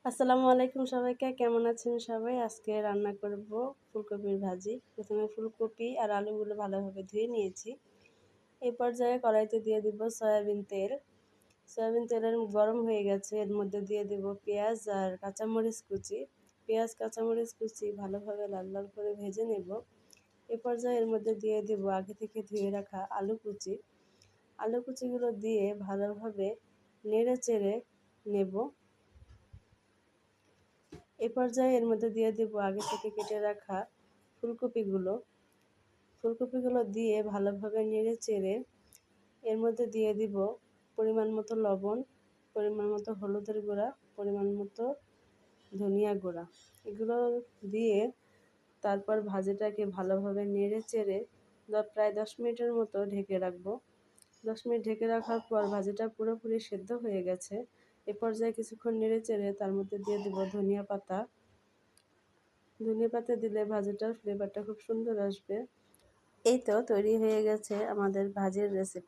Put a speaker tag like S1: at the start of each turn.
S1: আসসালামু আলাইকুম সবাইকে, কেমন আছেন সবাই? আজকে রান্না করব ফুলকপির ভাজি। প্রথমে ফুলকপি আর আলুগুলো ভালোভাবে ধুয়ে নিয়েছি। এই পর্যায়ে কড়াইতে দিয়ে দিব সয়াবিন তেল। সয়াবিন তেলের গরম হয়ে গেছে, এর মধ্যে দিয়ে দিব পেঁয়াজ আর কাঁচামরিচ কুচি। পেঁয়াজ কাঁচামরিচ কুচি ভালোভাবে লাল লাল করে ভেজে নেব। এই পর্যায়ে এর মধ্যে দিয়ে দিব আগে থেকে ধুয়ে রাখা আলু কুচি। আলু কুচিগুলো দিয়ে ভালোভাবে নেড়ে চেড়ে নেব। এ পর্যায়ে এর মধ্যে দিয়ে দেব আগে থেকে কেটে রাখা ফুলকপিগুলো দিয়ে ভালোভাবে নেড়ে চেড়ে এর মধ্যে দিয়ে দিব পরিমাণ মতো লবণ, পরিমাণ মতো হলুদের গুঁড়া, পরিমাণ মতো ধনিয়া গুঁড়া। এগুলো দিয়ে তারপর ভাজিটাকে ভালোভাবে নেড়ে চেড়ে প্রায় 10 মিনিটের মতো ঢেকে রাখবো। 10 মিনিট ঢেকে রাখার পর ভাজিটা পুরোপুরি সেদ্ধ হয়ে গেছে। এ পর্যায়ে কিছুক্ষণ নেড়ে চেড়ে তার মধ্যে দিয়ে দেব ধনিয়া পাতা। ধনিয়া পাতা দিলে ভাজিটার ফ্লেভারটা খুব সুন্দর আসবে। এই তো তৈরি হয়ে গেছে আমাদের ভাজির রেসিপি।